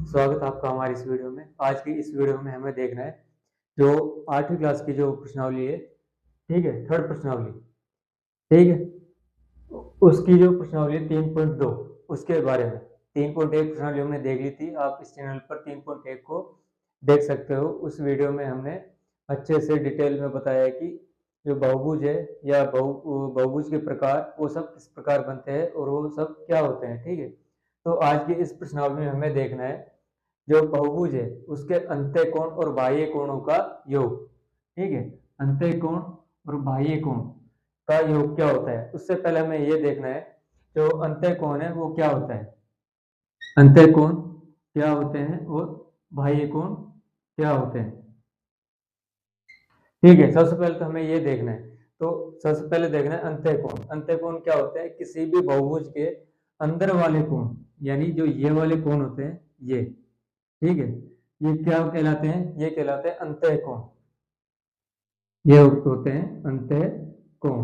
स्वागत है आपका हमारी इस वीडियो में। आज की इस वीडियो में हमें देखना है जो 8वीं क्लास की जो प्रश्नावली है, ठीक है, थर्ड प्रश्नावली, ठीक है, उसकी जो प्रश्नावली है 3.2 उसके बारे में। 3.1 प्रश्नावली हमने देख ली थी, आप इस चैनल पर 3.1 को देख सकते हो। उस वीडियो में हमने अच्छे से डिटेल में बताया है कि जो बहुभुज है या बहुभुज के प्रकार वो सब किस प्रकार बनते हैं और वो सब क्या होते हैं, ठीक है। तो आज की इस प्रश्नावली में हमें देखना है जो बहुभुज है उसके अंत्य कोण और बाह्य कोणों का योग, ठीक है। अंत्य कोण और बाह्य कोण का योग क्या होता है, उससे पहले हमें ये देखना है जो अंत्य कोण है वो क्या होता है, अंत्य कोण क्या होते हैं और बाह्य कोण क्या होते हैं, ठीक है। सबसे पहले तो हमें ये देखना है, तो सबसे पहले देखना है अंत्य कोण। अंत्य कोण क्या होते हैं, किसी भी बहुभुज के अंदर वाले कोण, यानी जो ये वाले कोण होते हैं ये, ठीक है, ये क्या कहलाते हैं, ये कहलाते हैं अंतः कोण, ये होते हैं अंतः कोण,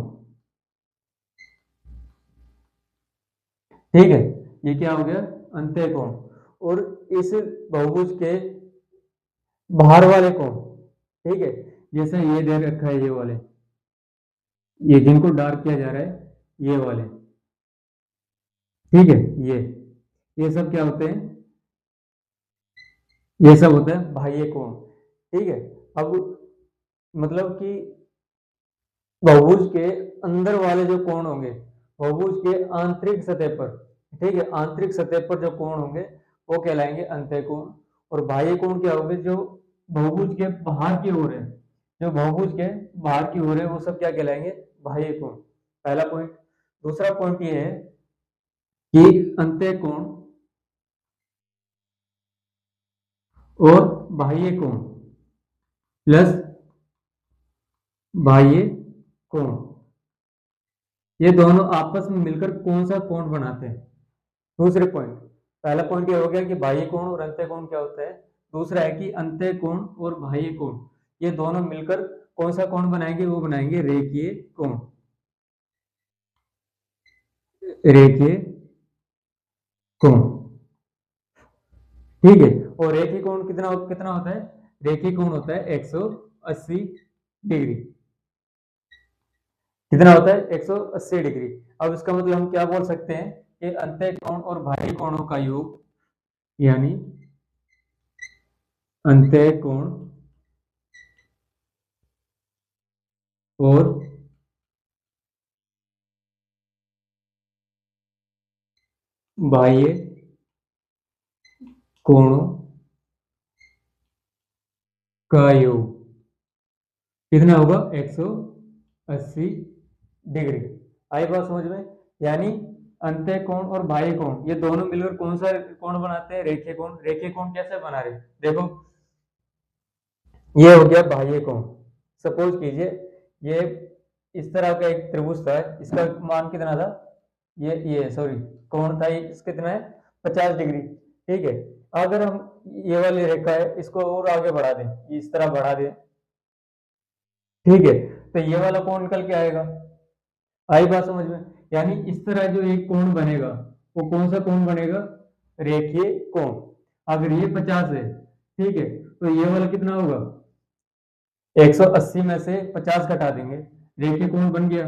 ठीक है। ये क्या हो गया, अंतः कोण। और इस बहुभुज के बाहर वाले कोण, ठीक है, जैसे ये दे रखा है, ये वाले, ये जिनको डार्क किया जा रहा है ये वाले, ठीक है, ये सब क्या होते हैं, ये सब होता है बाह्य कोण, ठीक है। अब मतलब कि बहुभुज के अंदर वाले जो कोण होंगे, बहुभुज के आंतरिक सतह पर, ठीक है, आंतरिक सतह पर जो कोण होंगे वो कहलाएंगे अंतः कोण। और बाह्य कोण क्या होंगे, जो बहुभुज के बाहर की ओर है, जो बहुभुज के बाहर की ओर है वो सब क्या कहलाएंगे, बाह्य कोण। पहला पॉइंट। दूसरा पॉइंट ये है कि अंतः कोण और बाह्य कोण प्लस बाह्य कोण, ये दोनों आपस में मिलकर कौन सा कोण बनाते हैं। दूसरे पॉइंट, पहला पॉइंट ये हो गया कि बाह्य कोण और अंतः कोण क्या होता है। दूसरा है कि अंतः कोण और बाह्य कोण ये दोनों मिलकर कौन सा कोण बनाएंगे, वो बनाएंगे रेखीय कोण, रेखीय कोण, ठीक है। और रेखीय कोण कितना कितना होता है, रेखीय कोण होता है 180 डिग्री। कितना होता है, 180 डिग्री। अब इसका मतलब हम क्या बोल सकते हैं कि अंतः कोण और बाह्य कोणों का योग, यानी अंतः कोण और बाह्य कोणों का योग कितना होगा, 180 डिग्री। आई बात समझ में। यानी अंतः कोण और बाह्य कोण ये दोनों मिलकर कौन सा कोण बनाते हैं, रेखीय कोण। रेखीय कोण कैसे बना रहे, देखो ये हो गया बाह्य कोण। सपोज कीजिए ये इस तरह का एक त्रिभुज था, इसका मान कितना था, ये सॉरी कोण था, ये कितना है 50 डिग्री, ठीक है। अगर हम ये वाली रेखा है इसको और आगे बढ़ा दें, इस तरह बढ़ा दें, ठीक है, तो ये वाला कोण निकल के आएगा। आई बात समझ में। यानी इस तरह जो एक कोण बनेगा वो कौन सा कोण बनेगा, रेखीय कोण। अगर ये 50 है, ठीक है, तो ये वाला कितना होगा, 180 में से 50 घटा देंगे, रेखीय कोण बन गया,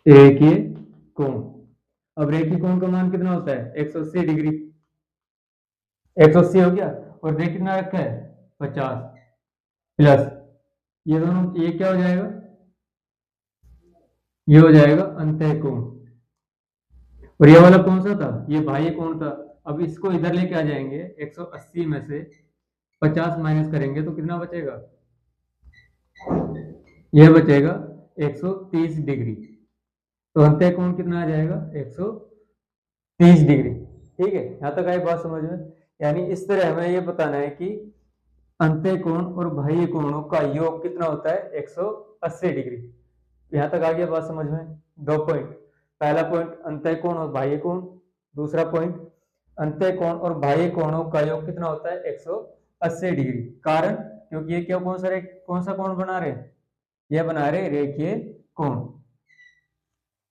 रेखीय कोण। अब रेखीय कोण का मान कितना होता है, 180 डिग्री, 180 हो गया। और रेखीय कितना रखा है, 50 प्लस ये दोनों, ये क्या हो जाएगा, ये हो जाएगा अंतः कोण। और ये वाला कौन सा था, ये बाह्य कोण था। अब इसको इधर लेके आ जाएंगे, 180 में से 50 माइनस करेंगे तो कितना बचेगा, यह बचेगा 130 डिग्री। तो अंतः कोण कितना आ जाएगा, 130 डिग्री, ठीक है। यहां तक आई बात समझ में। यानी इस तरह हमें ये बताना है कि अंतः कोण और बाह्य कोणों का योग कितना होता है, 180 डिग्री। यहां तक आ गया बात समझ में। दो पॉइंट, पहला पॉइंट अंतः कोण और बाह्य कोण, दूसरा पॉइंट अंतः कोण और बाह्य कोणों का योग कितना होता है, 180 डिग्री। कारण क्योंकि ये क्या कौन सा कोण बना रहे हैं, ये बना रहे रेखीय कोण,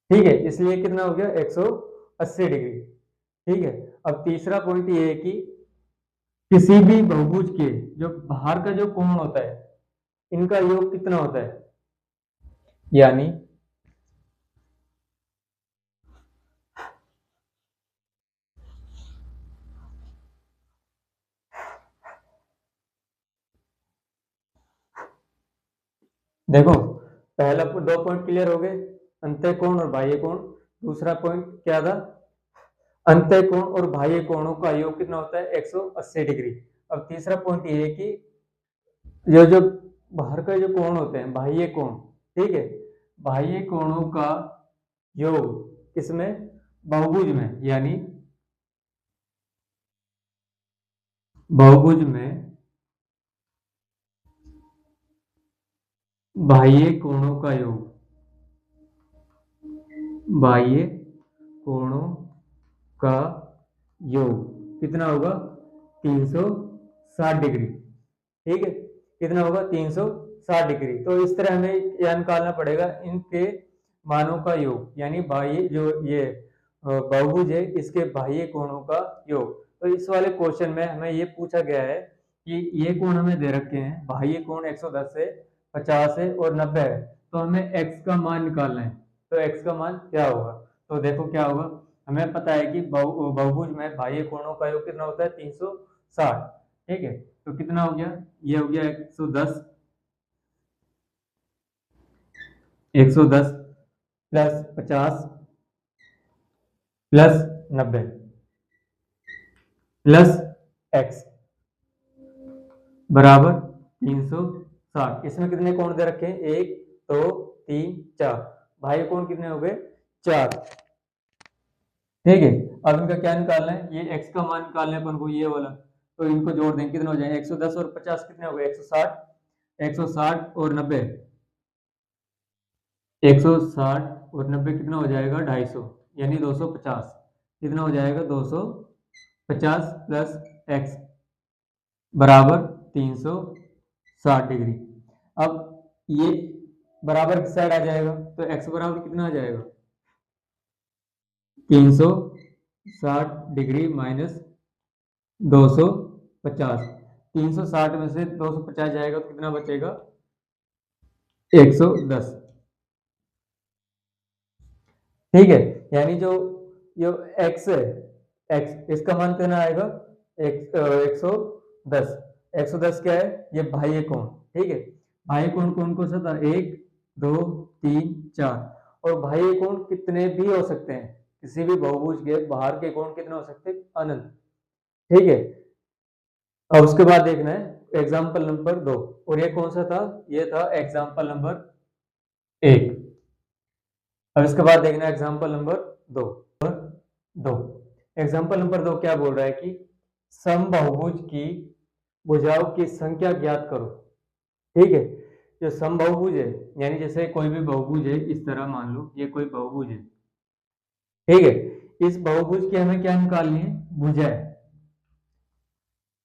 ठीक है, इसलिए कितना हो गया 180 डिग्री, ठीक है। अब तीसरा पॉइंट ये है कि किसी भी बहुभुज के जो बाहर का जो कोण होता है इनका योग कितना होता है, यानी देखो पहला दो पॉइंट क्लियर हो गए, अंतः कोण और बाह्य कोण। दूसरा पॉइंट क्या था, अंतः कोण और बाह्य कोणों का योग कितना होता है 180 डिग्री। अब तीसरा पॉइंट ये है कि जो जो बाहर का जो कोण होते हैं बाह्य कोण, ठीक है, बाह्य कोणों का योग किसमें, बहुभुज में, यानी बहुभुज में बाह्य कोणों का योग, बाह्य कोणों का योग कितना होगा 360 डिग्री, ठीक है, कितना होगा 360 डिग्री। तो इस तरह हमें यह निकालना पड़ेगा इनके मानों का योग, यानी बाह्य जो ये बहुभुज है इसके बाह्य कोणों का योग। तो इस वाले क्वेश्चन में हमें ये पूछा गया है कि ये कोण हमें दे रखे हैं, बाह्य कोण 110 है, 50 है और 90 है, तो हमें x का मान निकालना है। तो x का मान क्या होगा, तो देखो क्या होगा, हमें पता है कि बहुभुज में बाह्य कोणों का योग कितना होता है 360, ठीक है, तो कितना हो गया, ये हो गया 110 प्लस 50 प्लस 90 प्लस x बराबर 360। इसमें कितने कोण दे रखे हैं, 1 2 3 4, बाह्य कोण कितने हो गए 4, ठीक है। अब इनका क्या निकालना है, ये x का मान निकालना है अपन को, ये वाला, तो इनको जोड़ देंगे कितना हो जाएगा 110 और 50 कितने हो गए 160, 160 और 90, 160 और 90 कितना हो जाएगा 250, यानी 250, कितना हो जाएगा 250 प्लस x बराबर 360 डिग्री। अब ये बराबर किस साइड आ जाएगा, तो x बराबर कितना आ जाएगा 360 डिग्री माइनस 250, 360 में से 250 जाएगा तो कितना बचेगा 110, ठीक है, यानी जो जो x है, x इसका मान कितना आएगा 110, 110 क्या है, ये बाह्य कोण, ठीक है, बाह्य कोण कौन कौन सा था 1 2 3 4, और बाह्य कोण कितने भी हो सकते हैं, किसी भी बहुभुज के बाहर के कोण कितने हो सकते हैं अनंत, ठीक है। अब उसके बाद देखना है एग्जाम्पल नंबर 2, और ये कौन सा था, ये था एग्जाम्पल नंबर 1। अब इसके बाद देखना है एग्जाम्पल नंबर 2। एग्जाम्पल नंबर 2 क्या बोल रहा है कि समबाहुभुज की भुजाओं की संख्या ज्ञात करो, ठीक है। जो समबाहुभुज है, यानी जैसे कोई भी बहुभुज है, इस तरह मान लो ये कोई बहुभुज है, ठीक है, इस बहुभुज की हमें क्या निकालनी है, भुजाएं।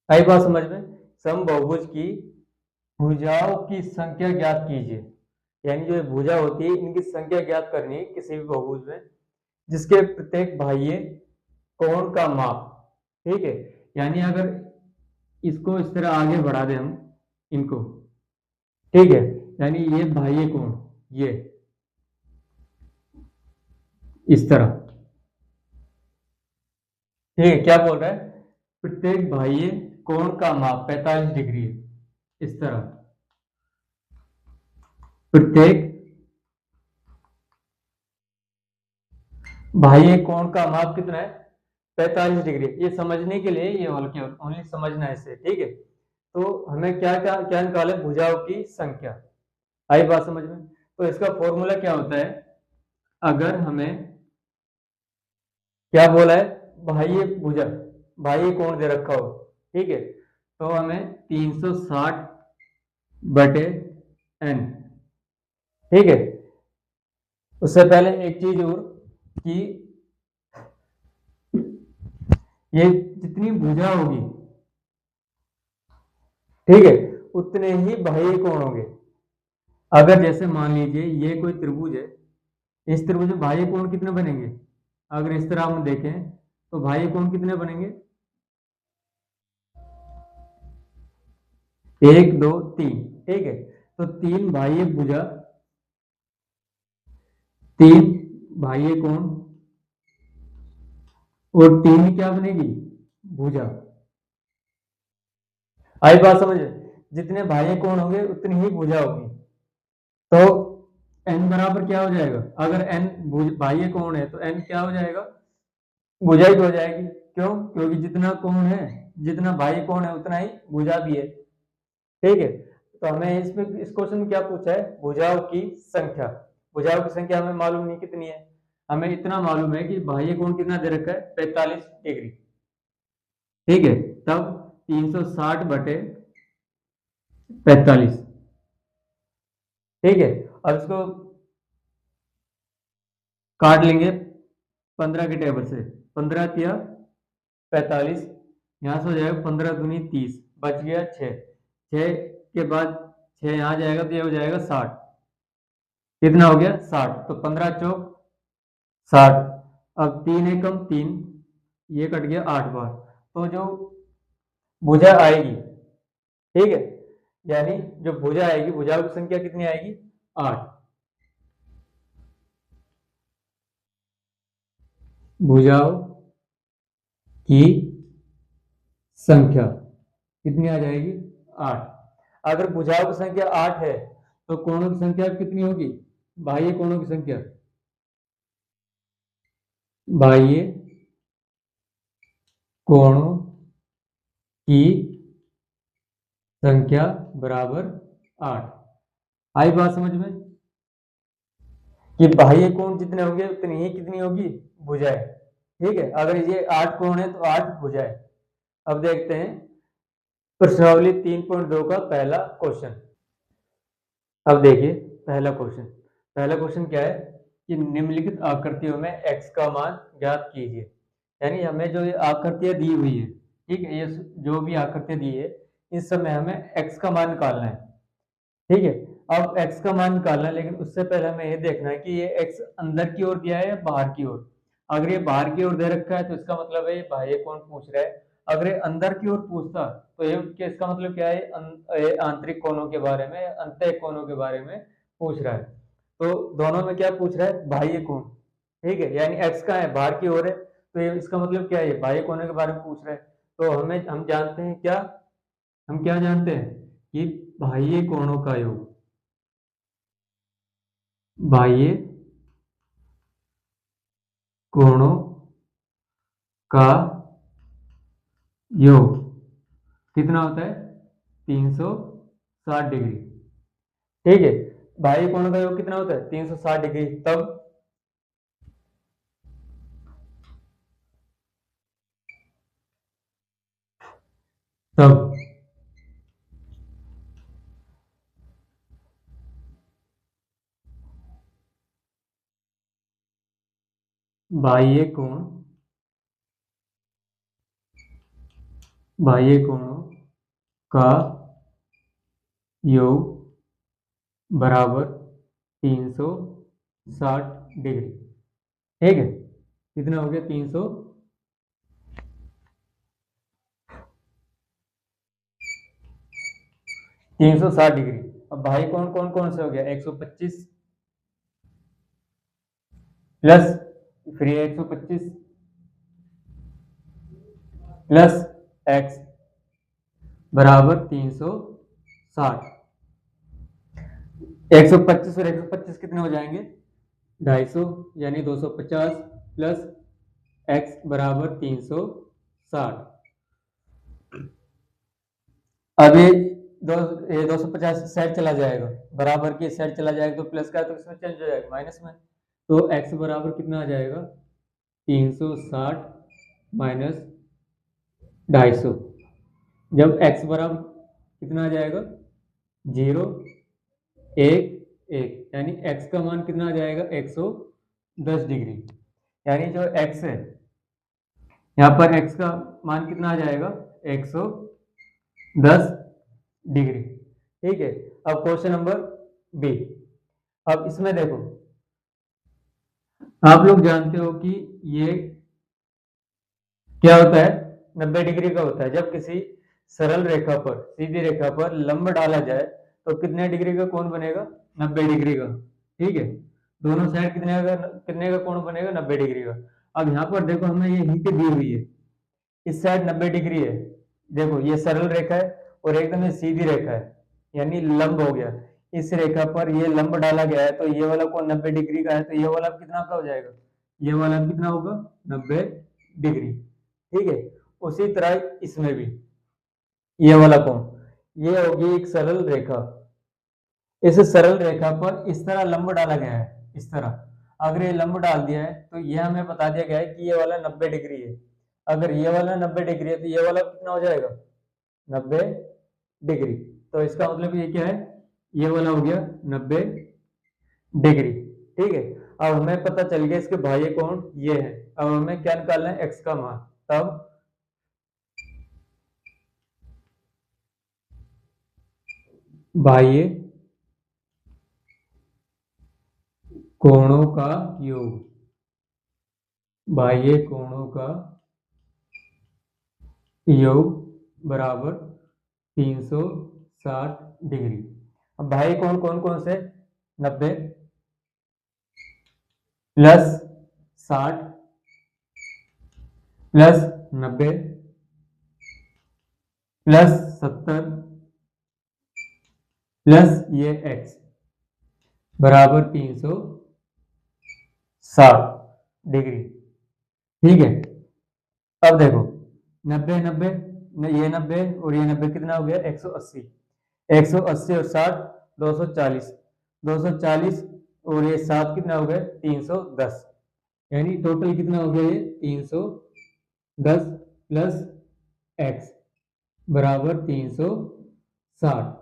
आई बात समझ में, समबाहुभुज की भुजाओं की संख्या ज्ञात कीजिए, यानी जो भुजा होती है इनकी संख्या ज्ञात करनी है किसी भी बहुभुज में, जिसके प्रत्येक बाह्य कोण का माप, ठीक है, यानी अगर इसको इस तरह आगे बढ़ा दें हम इनको, ठीक है, यानी ये बाह्य कोण, ये इस तरह, ठीक है, क्या बोल रहा है, प्रत्येक बाह्य कोण का माप 45 डिग्री है, इस तरह प्रत्येक बाह्य कोण का माप कितना है 45 डिग्री। ये समझने के लिए ये वाला केवल ओनली समझना है इसे, ठीक है। तो हमें क्या क्या क्या निकाले, भुजाओं की संख्या, आई बात समझ में। तो इसका फॉर्मूला क्या होता है, अगर हमें क्या बोला है, बाह्य भुजा बाह्य कोण दे रखा हो, ठीक है, तो हमें 360 बटे n, ठीक है। उससे पहले एक चीज और कि ये जितनी भुजा होगी, ठीक है, उतने ही बाह्य कोण होंगे। अगर जैसे मान लीजिए ये कोई त्रिभुज है, इस त्रिभुज में बाह्य कोण कितने बनेंगे, अगर इस तरह हम देखें तो बाह्य कोण कितने बनेंगे? 1 2 3। ठीक है, तो 3 बाह्य भुजा, 3 बाह्य कोण और 3 क्या बनेगी? भुजा। आई बात समझ? जितने बाह्य कोण होंगे उतनी ही भुजा होगी। तो n बराबर क्या हो जाएगा? अगर n बाह्य कोण है तो n क्या हो जाएगा? भुजा ही हो जाएगी। क्यों? क्योंकि जितना कोण है, जितना बाह्य कोण है उतना ही भुजा भी है। ठीक है, तो हमें इसमें इस क्वेश्चन में क्या पूछा है? भुजाओं की संख्या। भुजाओं की संख्या हमें मालूम नहीं कितनी है, हमें इतना मालूम है कि बाह्य कोण कितना दे रखा है? 45 डिग्री। ठीक है, तब 360 बटे 45। ठीक है, अब इसको काट लेंगे 15 के टेबल से। 15 तिया 45, यहाँ से हो जाएगा 15 दूनी 30, बच गया 6। 6 के बाद 6 यहाँ जाएगा तो ये हो जाएगा 60। कितना हो गया? 60। तो 15 चौक 60। अब 3 एकम 3, ये कट गया 8 बार। तो जो भुजा आएगी, ठीक है, यानी जो भुजा आएगी, भुजाओं की संख्या कितनी आएगी? 8। भुजाओं की संख्या कितनी आ जाएगी? 8। अगर भुजाओं की संख्या 8 है तो कोणों की संख्या कितनी होगी? बाह्य कोणों की संख्या, बाह्य कोणों की संख्या बराबर 8। आई बात समझ में कि बाह्य कोण जितने होंगे उतनी ही कितनी होगी? भुजाएं। ठीक है, अगर ये 8 कोण है तो 8 भुजाएं। अब देखते हैं प्रश्नावली 3.2 का पहला क्वेश्चन। अब देखिए पहला क्वेश्चन। पहला क्वेश्चन क्या है कि निम्नलिखित आकृतियों में x का मान ज्ञात कीजिए। यानी हमें जो ये आकृतियां दी हुई है, ठीक है, ये जो भी आकृतियां दी है इस समय हमें x का मान निकालना है। ठीक है, अब x का मान निकालना है, लेकिन उससे पहले हमें ये देखना है कि ये x अंदर की ओर दिया है या बाहर की ओर। अगर ये बाहर की ओर दे रखा है तो इसका मतलब है ये बाह्य कोण पूछ रहा है। अगर ये अंदर की ओर पूछता तो ये इसका मतलब क्या है? ये आंतरिक कोणों के बारे में, अंतः कोणों के बारे में पूछ रहा है। तो दोनों में क्या पूछ रहा है? बाह्य कोण। ठीक है, यानी x कहाँ है? बाहर की ओर है, तो ये इसका मतलब क्या है? बाह्य कोणों के बारे में पूछ रहा है। तो हम जानते हैं क्या? हम क्या जानते हैं कि बाह्य कोणों का योग, बाह्य कोणों का योग कितना होता है? 360 डिग्री। ठीक है, बाह्य कोणों का योग कितना होता है? 360 डिग्री। तब बाह्य कोण, बाह्य कोणों का योग बराबर 360 डिग्री। ठीक है, कितना हो गया? 360 डिग्री। अब बाह्य कोण कौन कौन से हो गया? 125 प्लस, फिर 125 प्लस x बराबर 360। 125 और 125 कितने हो जाएंगे? 250, यानी 250 प्लस x बराबर 360। अब ये 250 साइड चला जाएगा, बराबर की साइड चला जाएगा तो प्लस का है तो इसमें चेंज हो जाएगा माइनस में। तो x बराबर कितना आ जाएगा? 360 माइनस 250। जब x बराबर कितना आ जाएगा? 0 1 1, यानी x का मान कितना आ जाएगा? 110 डिग्री। यानी जो x है, यहाँ पर x का मान कितना आ जाएगा? 110 डिग्री। ठीक है, अब क्वेश्चन नंबर बी। अब इसमें देखो, आप लोग जानते हो कि ये क्या होता है, 90 डिग्री का होता है। जब किसी सरल रेखा पर, सीधी रेखा पर लंब डाला जाए तो कितने डिग्री का कोण बनेगा, 90 डिग्री का। ठीक है, दोनों साइड कितने का कोण बनेगा, 90 डिग्री का। अब यहाँ पर देखो हमें ये हिंट दी हुई है, इस साइड 90 डिग्री है, देखो ये सरल रेखा है और एकदम ये सीधी रेखा है, यानी लंब हो गया। इस रेखा पर ये लंब डाला गया है तो ये वाला कोण 90 डिग्री का है, तो ये वाला कितना का हो जाएगा, ये वाला कितना होगा, 90 डिग्री। ठीक है, उसी तरह इसमें भी ये वाला कोण, ये होगी एक सरल रेखा, इस सरल रेखा पर इस तरह लंब डाला गया है, इस तरह अगर ये लंब डाल दिया है तो ये हमें बता दिया गया है कि ये वाला 90 डिग्री है। अगर ये वाला 90 डिग्री है तो ये वाला कितना हो जाएगा, 90 डिग्री। तो इसका मतलब ये क्या है, ये वाला हो गया 90 डिग्री। ठीक है, अब हमें पता चल गया इसके बाह्य कोण ये है। अब हमें क्या निकालना है, एक्स का मान। तब बाह्य कोणों का योग, बाह्य कोणों का योग बराबर 360 डिग्री। अब बाह्य कोण कौन कौन से, 90 प्लस 60 प्लस 90 प्लस 70 प्लस ये x बराबर 360 डिग्री। ठीक है, अब देखो 90 90 ये 90 और ये 90 कितना हो गया, 180। 180 और 60 240, 240 और ये 7 कितना हो गया, 310। यानी टोटल कितना हो गया, ये 310 प्लस x बराबर 360।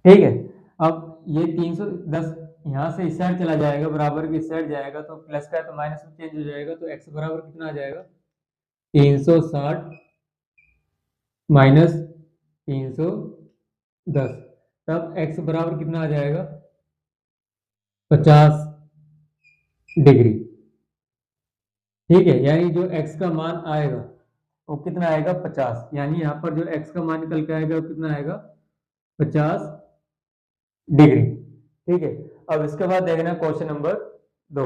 ठीक है, अब ये 310 यहाँ से इस साइड चला जाएगा, बराबर की इस साइड जाएगा तो प्लस का है तो माइनस में चेंज हो जाएगा, तो x बराबर कितना आ जाएगा, 360 माइनस 310। तब x बराबर कितना आ जाएगा, 50 डिग्री। ठीक है, यानी जो x का मान आएगा वो कितना आएगा, 50। यानी यहाँ पर जो x का मान निकल के आएगा वो कितना आएगा, 50 डिग्री। ठीक है, अब इसके बाद देखना क्वेश्चन नंबर 2।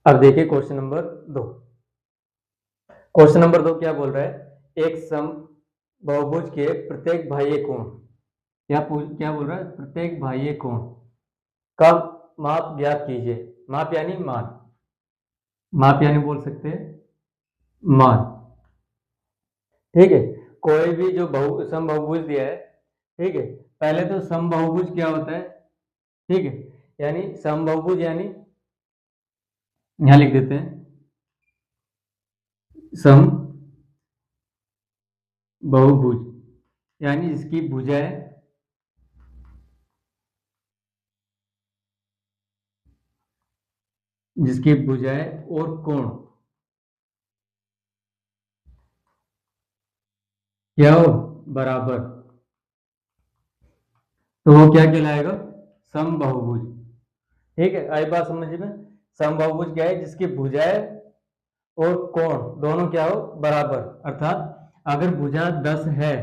अब देखिए क्वेश्चन नंबर 2। क्वेश्चन नंबर 2 क्या बोल रहा है, एक बहुभुज के प्रत्येक बाह्य कोण, क्या बोल रहा है, प्रत्येक बाह्य कोण का माप ज्ञात कीजिए। माप यानी मान, माप यानी बोल सकते हैं मान। ठीक है, कोई भी जो समबाहुभुज दिया है, ठीक है, पहले तो समबाहुभुज क्या होता है, ठीक है, यानी समबाहुभुज यानी यहां लिख देते हैं सम बहुभुज, यानी जिसकी भुजाएं और कोण क्या हो, बराबर, तो वो क्या कहलाएगा, समबाहुभुज। ठीक है, आई बात समझ में, समबाहुभुज क्या है, जिसकी भुजाएं और कोण दोनों क्या हो, बराबर। अर्थात अगर भुजा 10 है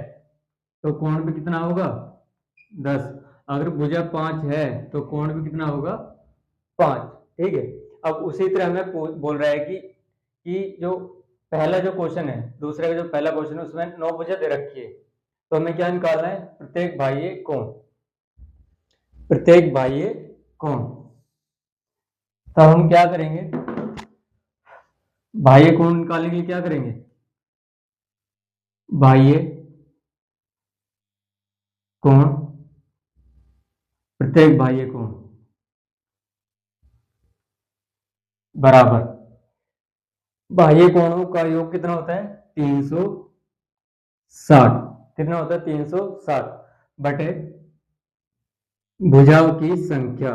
तो कोण भी कितना होगा, 10। अगर भुजा 5 है तो कोण भी कितना होगा, 5। ठीक है, अब उसी तरह हमें बोल रहा है कि जो पहला जो क्वेश्चन है, दूसरे का जो पहला क्वेश्चन है उसमें 9 भुजा दे रखी है, तो हमें क्या निकालना है, प्रत्येक बाह्य कोण, प्रत्येक बाह्य कोण। तब हम क्या करेंगे, बाह्य कोण निकालने के लिए क्या करेंगे, बाह्य कोण, प्रत्येक बाह्य कोण बराबर बाह्य कोणों का योग कितना होता है, 360। कितना होता है, 360 बटे भुजाओं की संख्या,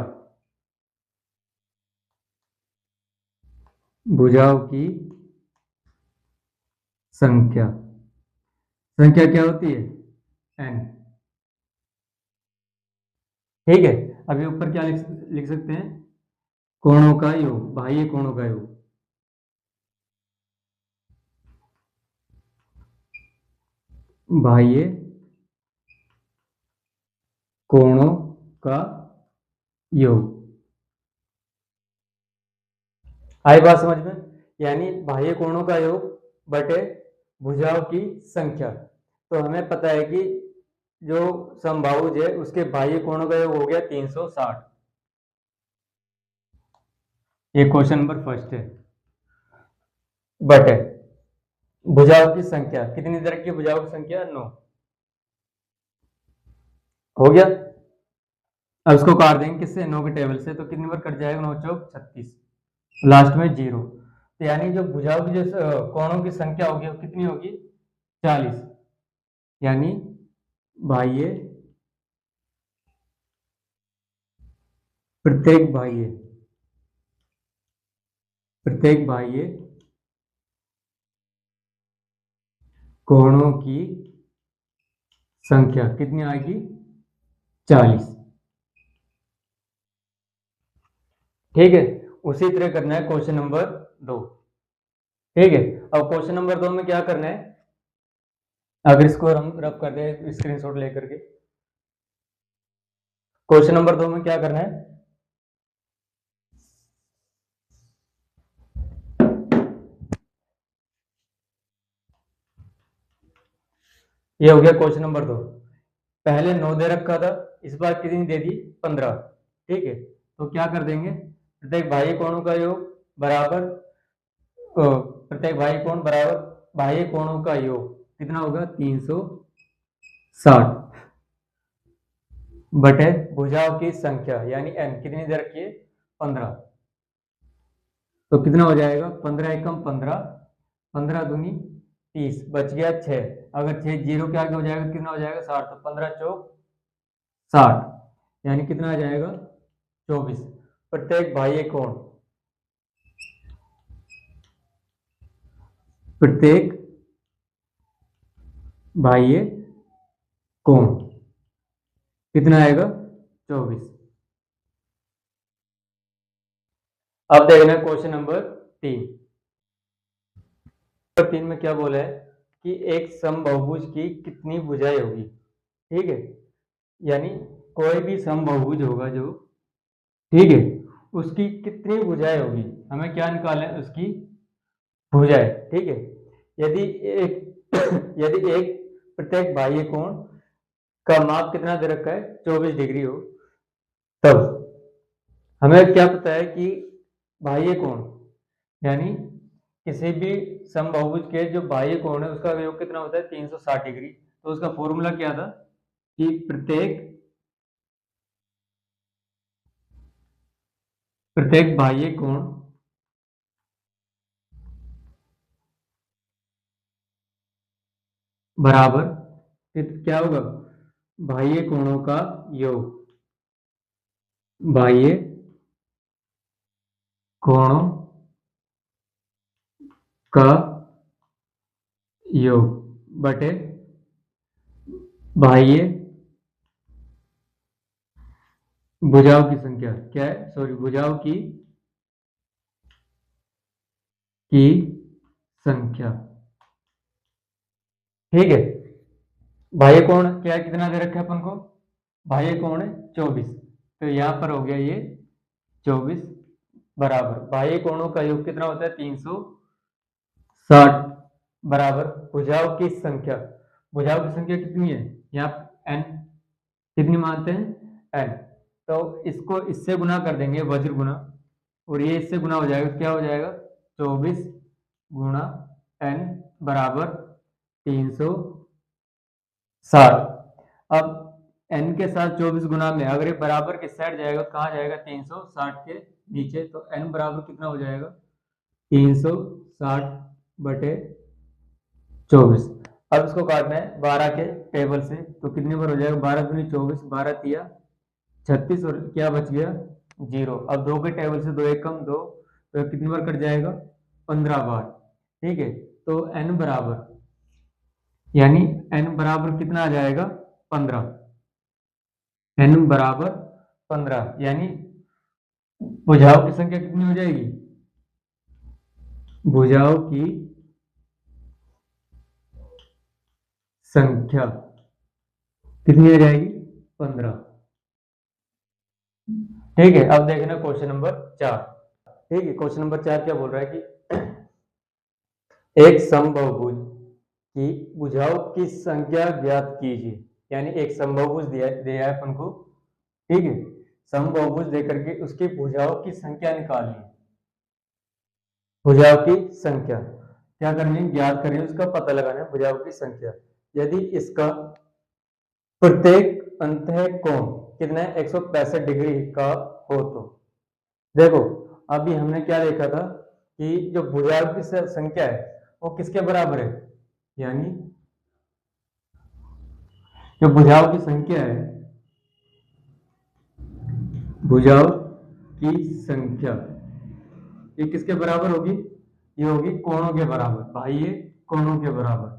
भुजाओं की संख्या, संख्या क्या होती है, n। ठीक है, अभी ऊपर क्या लिख सकते हैं, कोणों का योग, बाह्य कोणों का योग। बाह्य कोणों का योग। आई बात समझ में? यानी बाह्य कोणों का योग बटे भुजाओं की संख्या। तो हमें पता है कि जो समबाहुज है उसके बाह्य कोणों का योग हो गया 360। ये क्वेश्चन नंबर फर्स्ट है। बटे भुजाओं की संख्या, कितनी तरह की भुजाओं की संख्या? 9। हो गया। अब इसको काट देंगे किससे? 9 के टेबल से। तो कितनी बार कट जाएगा? 9 चौक 36, लास्ट में 0। तो यानी जो भुजाओं की जो कोणों की संख्या होगी वो कितनी होगी? 40। यानी बाह्य, प्रत्येक बाह्य कोणों की संख्या कितनी आएगी? 40। ठीक है। उसी तरह करना है क्वेश्चन नंबर 2। ठीक है। अब क्वेश्चन नंबर 2 में क्या करना है? अगर इसको हम रब कर दे स्क्रीनशॉट लेकर के, क्वेश्चन नंबर 2 में क्या करना है? ये हो गया क्वेश्चन नंबर 2। पहले 9 दे रखा था, इस बार कितनी दे दी? 15। ठीक है। तो क्या कर देंगे? प्रत्येक बाह्य कोणों का योग बराबर प्रत्येक बाह्य कोण बराबर बाह्य कोणों का योग कितना होगा? 360 बटे भुजाओं की संख्या यानी n कितनी दे रखी है? 15। तो कितना हो जाएगा? 15 एकम 15, 15 दूनी 30, बच गया 6। अगर 6 जीरो के आगे हो जाएगा कितना हो जाएगा? 60। तो 15 चौक 60, यानी कितना आ जाएगा? 24। प्रत्येक बाह्य कोण, प्रत्येक बाह्य कोण कितना आएगा? 24। अब देखना क्वेश्चन नंबर 3। 3 में क्या बोला है कि एक समबाहुभुज की कितनी भुजाएं होगी? ठीक है। यानी कोई भी समबाहुभुज होगा जो, ठीक है, उसकी कितनी भुजाएं होगी? हमें क्या निकालना है? उसकी भुजाएं। ठीक है। यदि एक यदि एक प्रत्येक बाह्य कोण का माप कितना दे रखा है? 24 डिग्री हो, तब हमें क्या पता है कि बाह्य कोण यानी किसी भी समबाहुभुज के जो बाह्य कोण है उसका योग कितना होता है? 360 डिग्री। तो उसका फॉर्मूला क्या था कि प्रत्येक बाह्य कोण बराबर क्या होगा? बाह्य कोणों का योग, बाह्य कोणों का योग बटे बाह्य भुजाओं की संख्या। क्या है? सॉरी, भुजाओं की संख्या। ठीक है। बाह्य कोण क्या है? कितना दे रखा है अपन को? बाह्य कोण है 24। तो यहां पर हो गया ये 24 बराबर बाह्य कोणों का योग कितना होता है? 360 बराबर भुजाओं की संख्या। भुजाओं की संख्या कितनी है? यहाँ n कितनी मानते हैं? n। तो इसको इससे गुना कर देंगे, वज्र गुना, और ये इससे गुना हो जाएगा। क्या हो जाएगा? 24 गुणा n बराबर 360। अब n के साथ 24 गुना में अगर ये बराबर के साइड जाएगा तो कहाँ जाएगा? 360 के नीचे। तो n बराबर कितना हो जाएगा? 360 बटे 24। अब इसको काटना है 12 के टेबल से। तो कितनी बार हो जाएगा? 12 दूनी 24, 12 तिया 36, और क्या बच गया? 0। अब 2 के टेबल से 2 एक कम 2, तो कितनी बार कट जाएगा? 15 बार। ठीक है। तो n बराबर यानी n बराबर कितना आ जाएगा? 15। n बराबर 15 यानी भुजाओं की संख्या कितनी हो जाएगी? भुजाओं की संख्या कितनी हो जाएगी? 15। ठीक है, अब देखना क्वेश्चन नंबर 4। ठीक है, क्वेश्चन नंबर 4 क्या बोल रहा है कि एक समबाहुभुज की भुजाओं की संख्या ज्ञात कीजिए। यानी एक समबाहुभुज दिया है अपन को। ठीक है, समबाहुभुज देकर के उसकी भुजाओं की संख्या निकालनी है। भुजाओं की संख्या क्या करनी है? ज्ञात करनी है, उसका पता लगाना है भुजाओं की संख्या। यदि इसका प्रत्येक अंतः कोण कितना है? 165 डिग्री का हो तो देखो, अभी हमने क्या देखा था कि जो भुजाओं की संख्या है वो किसके बराबर है? यानी जो भुजाओं की संख्या है, भुजाओं की संख्या ये किसके बराबर होगी? ये होगी कोणों के बराबर, बाह्य कोणों के बराबर।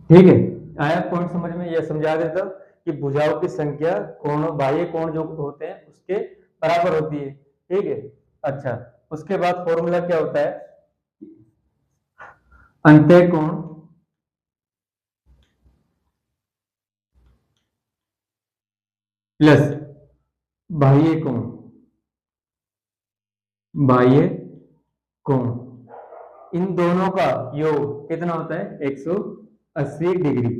ठीक है, आया पॉइंट समझ में? यह समझा देता कि भुजाओं की संख्या कोणों, बाह्य कोण जो होते हैं उसके बराबर होती है। ठीक है, अच्छा, उसके बाद फॉर्मूला क्या होता है? अंतः कोण प्लस बाह्य कोण, बाह्य कोण, इन दोनों का योग कितना होता है? 180 डिग्री।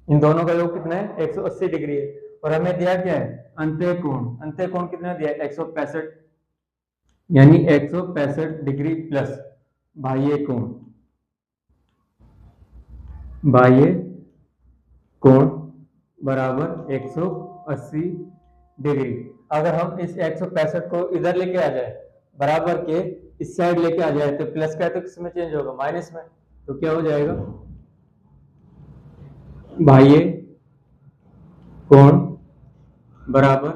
इन दोनों का योग कितना है? 180 डिग्री है। और हमें दिया क्या है? अंतः कोण। अंतः कोण कितना दिया है? 165, यानी 165 डिग्री प्लस बाह्य कोण, बाह्य कोण बराबर 180 डिग्री। अगर हम इस 165 को इधर लेके आ जाए, बराबर के इस साइड लेके आ जाए, तो प्लस का है तो किस में चेंज होगा? माइनस में। तो क्या हो जाएगा? बाह्य कोण बराबर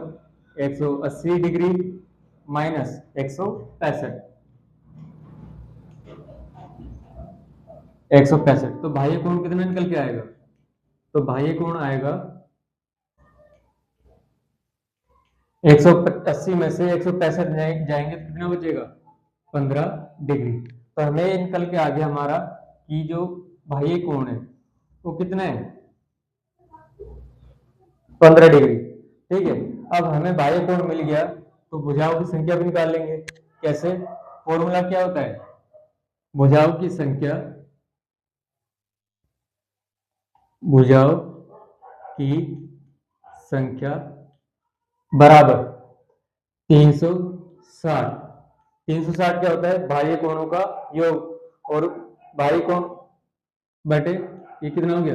180 डिग्री माइनस 165, 165। तो बाह्य कोण कितना निकल के आएगा? तो बाह्य कोण आएगा 180 में से 165 जाएंगे तो कितना बचेगा? 15 डिग्री। तो हमें निकल के आ गया हमारा कि जो बाह्य कोण है वो कितना है? 15 डिग्री। ठीक है, अब हमें बाह्य कोण मिल गया तो भुजाओं की संख्या भी निकाल लेंगे। कैसे? फॉर्मूला क्या होता है? भुजाओं की संख्या, भुजाओं की संख्या बराबर 360। 360 क्या होता है? बाह्य कोणों का योग, और बाह्य कोण बटे ये कितना हो गया?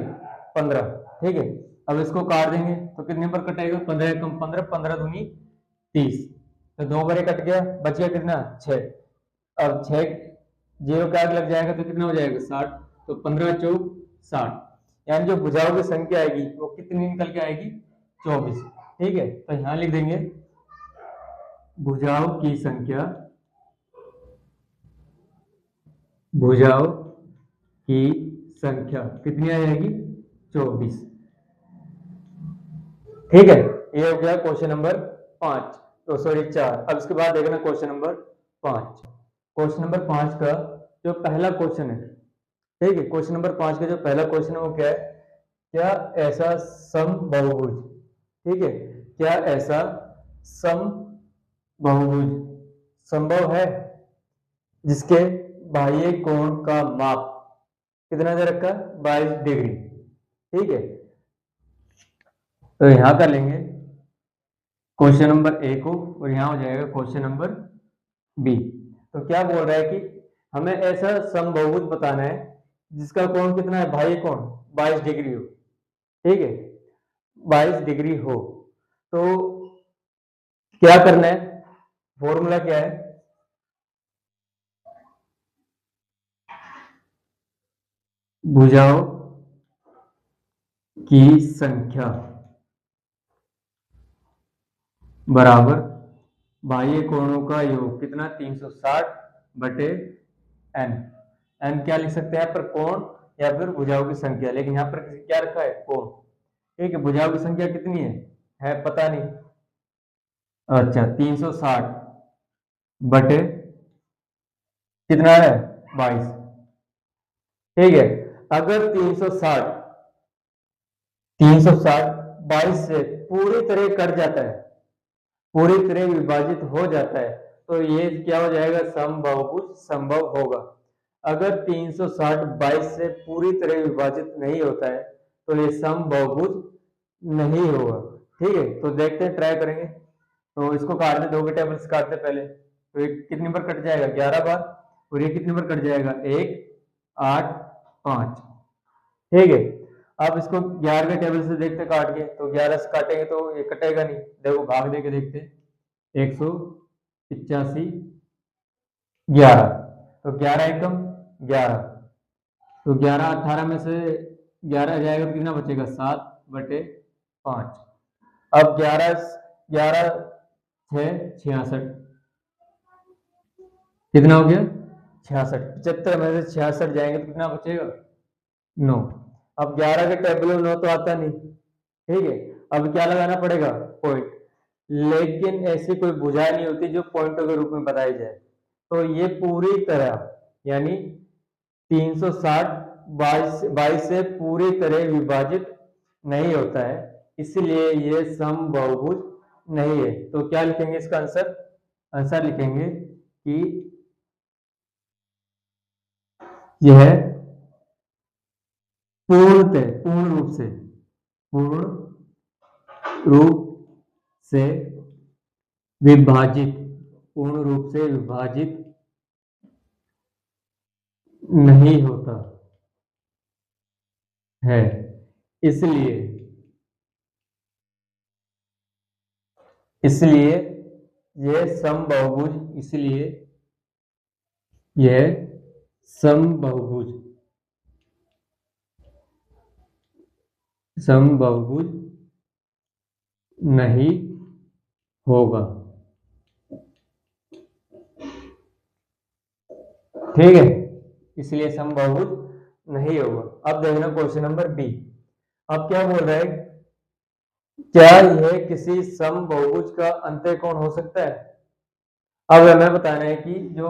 15। ठीक है, अब इसको काट देंगे तो कितने पर कटेगा? 15 कम 15, 15 दूनी 30। तो 2 बारे कट गया, बच गया कितना? 6। अब 6 जीरो का आगे लग जाएगा तो कितना हो जाएगा? 60। तो 15 चौक 60, यानी जो भुजाओं की संख्या आएगी वो कितनी निकल के आएगी? 24। ठीक है, तो यहां लिख देंगे भुजाओं की संख्या, भुजाओं की संख्या कितनी आ जाएगी? 24। ठीक है, ये हो गया क्वेश्चन नंबर 5, तो सॉरी 4। अब इसके बाद देखना क्वेश्चन नंबर 5। क्वेश्चन नंबर 5 का जो पहला क्वेश्चन है, ठीक है, क्वेश्चन नंबर 5 का जो पहला क्वेश्चन है वो क्या है? क्या ऐसा समबाहुभुज, ठीक है, क्या ऐसा समबाहुभुज संभव है जिसके बाह्य कोण का माप कितना दे रखा है? 22 डिग्री। ठीक है, तो यहां कर लेंगे क्वेश्चन नंबर ए को, और यहां हो जाएगा क्वेश्चन नंबर बी। तो क्या बोल रहा है कि हमें ऐसा समबाहुभुज बताना है जिसका कोण कितना है? बाह्य कोण 22 डिग्री हो। ठीक है, 22 डिग्री हो तो क्या करना है? फॉर्मूला क्या है? भुजाओं की संख्या बराबर बाह्य कोणों का योग कितना? 360 बटे एन। एन क्या लिख सकते हैं? पर कोण या फिर भुजाओं की संख्या, लेकिन यहाँ पर क्या रखा है? कोण। ठीक है, भुजाओं की संख्या कितनी है पता नहीं, अच्छा 360 बटे कितना है 22। ठीक है, अगर 360 22 से पूरी तरह कट जाता है, पूरी तरह विभाजित हो जाता है, तो ये क्या हो जाएगा, समबाहुभुज संभव होगा। अगर 360 22 से पूरी तरह विभाजित नहीं होता है तो ये समबाहुभुज नहीं होगा। ठीक है, तो देखते हैं, ट्राई करेंगे। तो इसको काट दे, 2 के टेबल्स काटते पहले, तो ये कितने पर कट जाएगा 11 बार, और ये कितने पर कट जाएगा 1 8 5। ठीक है, अब इसको 11 के टेबल से देखते काट के, तो 11 से काटेंगे तो ये कटेगा नहीं। देखो भाग दे के देखते, 185 11, तो 11 एकम 11, तो 11 18 में से 11 जाएगा तो कितना बचेगा 7 बटे 5। अब 11 11 6 66, कितना हो गया 66। 75 में से 66 जाएंगे तो कितना बचेगा 9। अब 11 के टेबल में 9 तो आता नहीं। ठीक है, अब क्या लगाना पड़ेगा पॉइंट, लेकिन ऐसी कोई भुजा नहीं होती जो पॉइंटों के रूप में बताई जाए। तो ये पूरी तरह यानी 360 22 से पूरी तरह विभाजित नहीं होता है, इसलिए ये समबाहुभुज नहीं है। तो क्या लिखेंगे इसका आंसर, आंसर लिखेंगे कि यह पूर्ण रूप से विभाजित पूर्ण रूप से विभाजित नहीं होता है, इसलिए इसलिए यह समबाहुभुज इसलिए यह समबाहुभुज समबाहुभुज नहीं होगा। ठीक है, इसलिए समबाहुभुज नहीं होगा। अब देखना क्वेश्चन नंबर बी। अब क्या बोल रहा है, क्या यह किसी समबाहुभुज का अंतःकोण हो सकता है। अब हमें बताना है कि जो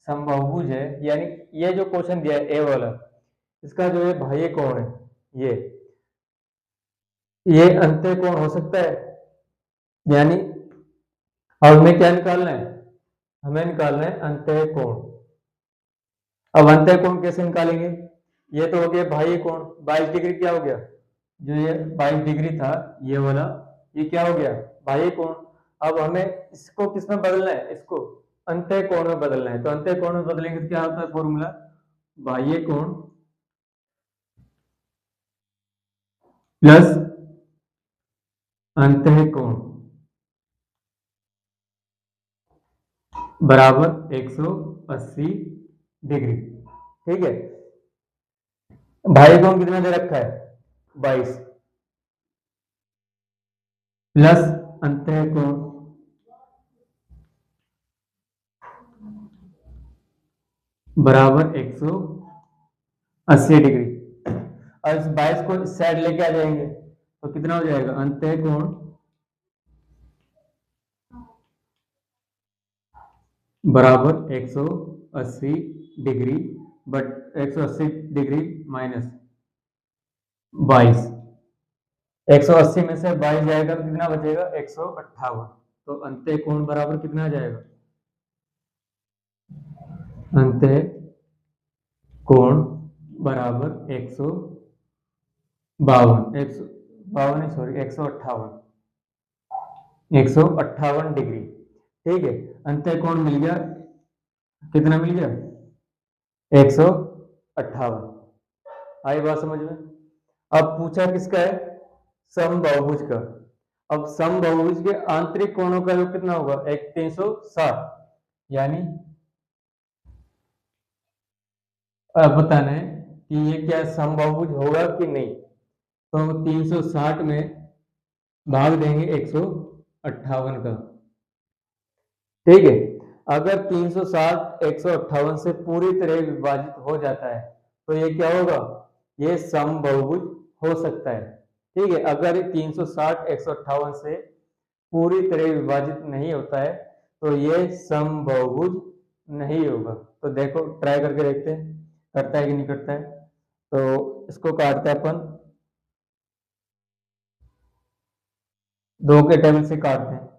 समबाहुभुज है, यानी ये जो क्वेश्चन दिया है ए वाला, इसका जो है बाह्य कोण है, ये अंतःकोण हो सकता है। यानी अब हमें क्या निकालना है, हमें निकालना है अंतःकोण। अब अंतःकोण कैसे निकालेंगे, ये तो हो गया बाह्य कोण, 22 डिग्री क्या हो गया, जो ये 22 डिग्री था ये वाला, ये क्या हो गया बाह्य कोण। अब हमें इसको किस में बदलना है, इसको अंतःकोण में बदलना है। तो अंतःकोण में बदलेंगे तो क्या होता है फॉर्मूला, बाह्य कोण प्लस अंतःकोण बराबर 180 डिग्री। ठीक है, बाह्य कोण कितना दे रखा है 22 प्लस अंतःकोण बराबर 180 डिग्री। और इस 22 को इस साइड लेके आ जाएंगे तो कितना हो जाएगा, अंतःकोण बराबर 180 डिग्री बट 180 डिग्री माइनस 22, 180 में से 22 जाएगा तो कितना बचेगा 158। तो अंतःकोण बराबर कितना आ जाएगा, अंतःकोण बराबर 152 सॉरी 158 डिग्री। ठीक है, अंतःकोण मिल गया, कितना मिल गया 158। आई बात समझ में। अब पूछा किसका है, समबाहुभुज का। अब समबाहुभुज के आंतरिक कोणों का योग कितना होगा, एक 360, यानी अब बताना है कि ये क्या समबाहुभुज होगा कि नहीं। तो 360 में भाग देंगे 158 का। ठीक है, अगर 360 158 से पूरी तरह विभाजित हो जाता है तो ये क्या होगा, ये समबाहुभुज हो सकता है। ठीक है, अगर 360 158 से पूरी तरह विभाजित नहीं होता है तो ये समबाहुभुज नहीं होगा। तो देखो ट्राई करके देखते हैं करता है कि नहीं करता है। तो इसको काटते हैं अपन, दो के टेबल से काटते हैं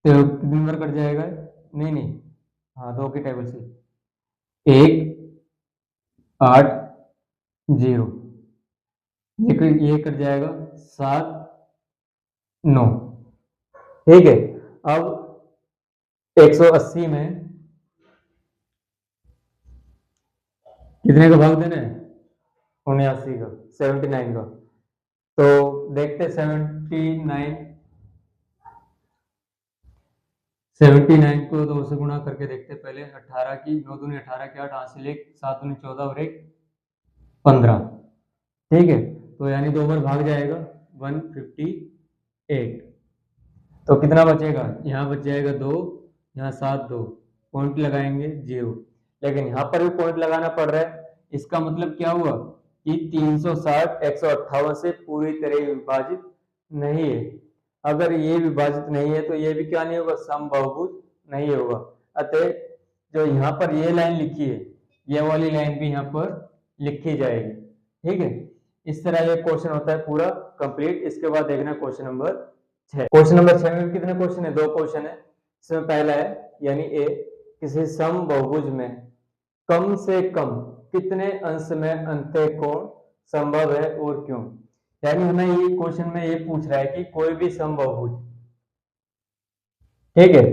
तो कितनी बार कट जाएगा? नहीं नहीं, हाँ दो के टेबल से 1 8 0, ये कट जाएगा 7 9। ठीक है, अब 180 में कितने का भाग देना है? 79 का, 79 का। तो देखते 79 को 2 से गुणा करके देखते पहले। 18 की 9 दूनी 18 के 8 हासिल 1, 7 दूनी 14 और 1 15। ठीक है, तो यानी 2 बार भाग जाएगा 158। तो कितना बचेगा? यहाँ बच जाएगा 2, यहाँ 7 2, पॉइंट लगाएंगे 0। लेकिन यहाँ पर भी पॉइंट लगाना पड़ रहा है। इसका मतलब क्या हुआ कि 360 158 से पूरी तरह विभाजित नहीं है। अगर ये विभाजित नहीं है तो ये भी क्या नहीं होगा? समबाहुभुज नहीं होगा। अतः जो यहाँ पर ये लाइन लिखी है, ये वाली लाइन भी यहाँ पर लिखी जाएगी। ठीक है, इस तरह ये क्वेश्चन होता है पूरा कंप्लीट। इसके बाद देखना क्वेश्चन नंबर 6। क्वेश्चन नंबर 6 में कितने क्वेश्चन है? 2 क्वेश्चन है। इसमें पहला है यानी ए, किसी समबाहुभुज में कम से कम कितने अंश में अंतःकोण संभव है और क्यों? यानी हमें ये क्वेश्चन में ये पूछ रहा है कि कोई भी समबाहुभुज, ठीक है,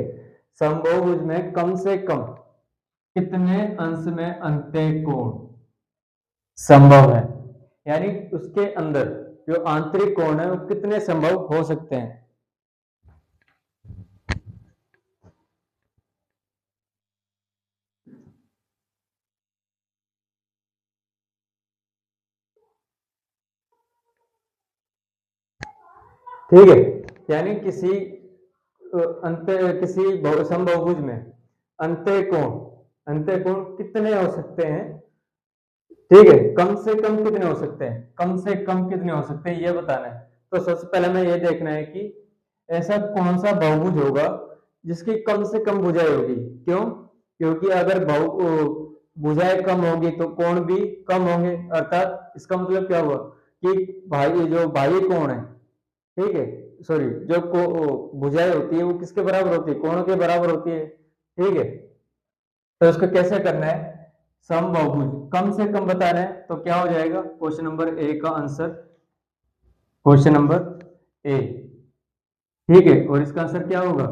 समबाहुभुज में कम से कम कितने अंश में अंतःकोण संभव है, यानी उसके अंदर जो आंतरिक कोण है वो कितने संभव हो सकते हैं। ठीक है, यानी किसी समबाहुभुज में अंतःकोण कितने हो सकते हैं। ठीक है, कम से कम कितने हो सकते हैं, कम से कम कितने हो सकते हैं ये बताना है। तो सबसे पहले हमें ये देखना है कि ऐसा कौन सा बहुभुज होगा जिसकी कम से कम भुजाएं होगी। क्यों? क्योंकि अगर भुजाएं कम होगी तो कोण भी कम होंगे। अर्थात इसका मतलब क्या हुआ कि जो बाह्य कोण है, ठीक है, सॉरी, जो भुजाएं होती है वो किसके बराबर होती है? कोणों के बराबर होती है। ठीक है, तो इसको कैसे करना है? समबाहुभुज कम से कम बताना है तो क्या हो जाएगा? क्वेश्चन नंबर ए का आंसर, क्वेश्चन नंबर ए। ठीक है, और इसका आंसर क्या होगा?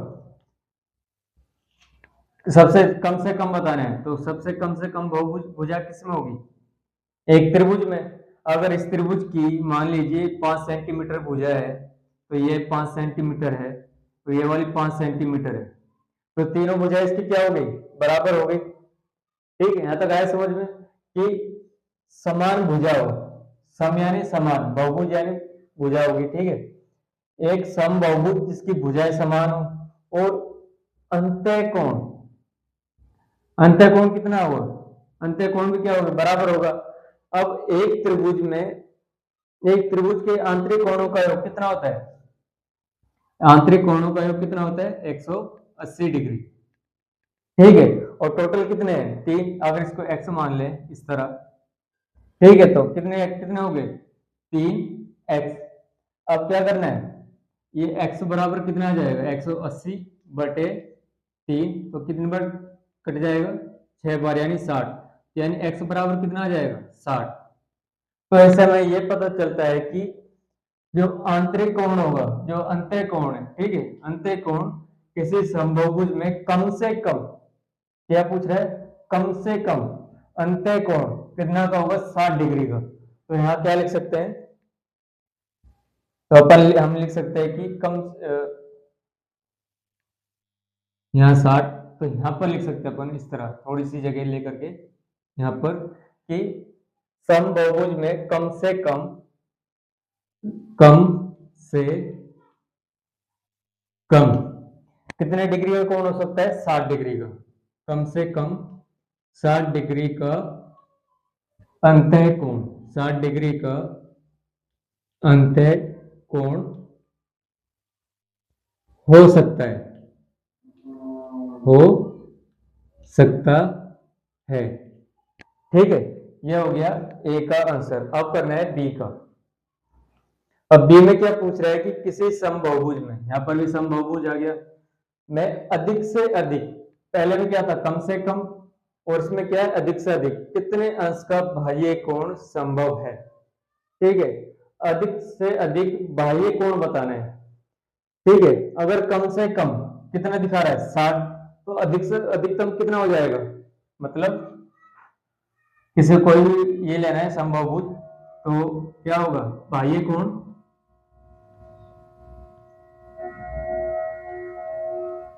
सबसे कम से कम बताना है तो सबसे कम से कम बहुभुज भुजा किस में होगी? एक त्रिभुज में। अगर इस त्रिभुज की मान लीजिए 5 सेंटीमीटर भुजा है तो ये 5 सेंटीमीटर है, तो ये वाली 5 सेंटीमीटर है, तो तीनों भुजाएं इसकी क्या हो गई? बराबर हो गई। ठीक है, यहां तक आया समझ में कि समान भुजा हो। सम यानी समान, बहुभुज यानी भुजा होगी। ठीक है, एक समबाहुभुज जिसकी भुजाएं समान हो और अंतःकोण, अंतःकोण कितना होगा? अंतःकोण भी क्या होगा? बराबर होगा। अब एक त्रिभुज के आंतरिक कोणों का योग कितना होता है? आंतरिक कोणों का योग कितना होता है? 180 डिग्री। ठीक है, और टोटल कितने हैं? 3। अगर इसको x मान ले इस तरह, ठीक है, तो कितने कितने हो गए? 3x। अब क्या करना है? ये x बराबर कितना आ जाएगा? 180 बटे 3, तो कितनी बार कट जाएगा? 6 बार, यानी 60। यानी x बराबर कितना आ जाएगा? 60। तो ऐसे में ये पता चलता है कि जो आंतरिक कोण होगा, जो अंतःकोण है, ठीक है, अंतःकोण किसी समबाहुभुज में कम से कम, क्या पूछ रहा है? कम से कम अंतःकोण कितना का होगा? 60 डिग्री का। तो यहाँ क्या लिख सकते हैं? तो अपन हम लिख सकते हैं कि यहाँ 60, तो यहाँ पर लिख सकते हैं अपन इस तरह, थोड़ी सी जगह लेकर के यहाँ पर, कि समबाहुभुज में कम से कम कितने डिग्री का कोण हो सकता है? 60 डिग्री का। कम से कम 60 डिग्री का अंतःकोण, 60 डिग्री का अंतःकोण हो सकता है, हो सकता है। ठीक है, ये हो गया ए का आंसर। अब करना है बी का। अब बी में क्या पूछ रहा है कि किसी समबहुभुज में, यहां पर भी समबहुभुज आ गया, मैं अधिक से अधिक, पहले में क्या था कम से कम, और इसमें क्या है अधिक से अधिक, कितने अंश का बाह्य कोण संभव है। ठीक है, अधिक से अधिक बाह्य कोण बताना है। ठीक है, अगर कम से कम कितना दिखा रहा है 60, तो अधिक से अधिकतम कितना हो जाएगा, मतलब किसी कोई भी ये लेना है समबाहुभुज, तो क्या होगा बाह्य कोण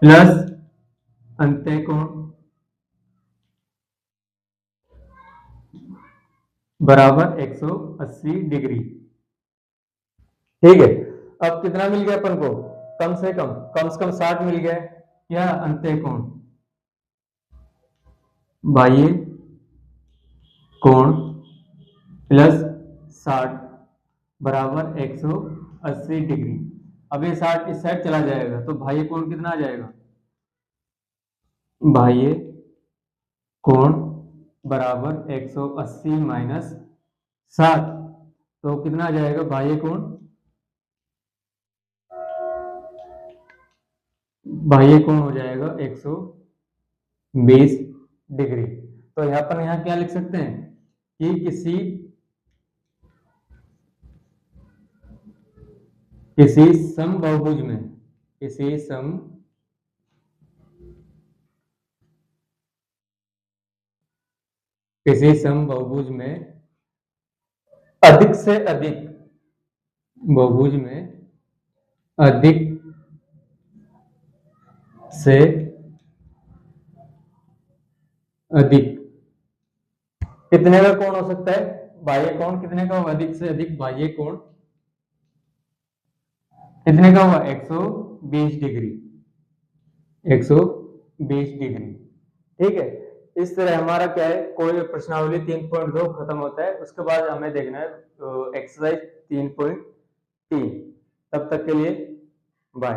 प्लस अंत्य कोण बराबर 180 डिग्री। ठीक है, अब कितना मिल गया अपन को, कम से कम 60 मिल गया। क्या अंत्य कोण, बाह्य कोण प्लस 60 बराबर 180 डिग्री। अब ये 60 इस साइड चला जाएगा तो बाह्य कोण कितना आ जाएगा, बाह्य कोण बराबर 180 माइनस 60, तो कितना आ जाएगा बाह्य कोण, बाह्य कोण हो जाएगा 120 डिग्री। तो यहाँ पर यहाँ क्या लिख सकते हैं कि किसी समबाहुभुज में, किसी समबाहुभुज में अधिक से अधिक, बहुभुज में अधिक से अधिक कितने का कोण हो सकता है, बाह्य कोण कितने का होगा, अधिक से अधिक बाह्य कोण कितने का होगा 120 डिग्री, 120 डिग्री। ठीक है, इस तरह हमारा क्या है, कोई प्रश्नावली 3.2 खत्म होता है। उसके बाद हमें देखना है एक्सरसाइज 3.3। तब तक के लिए बाय।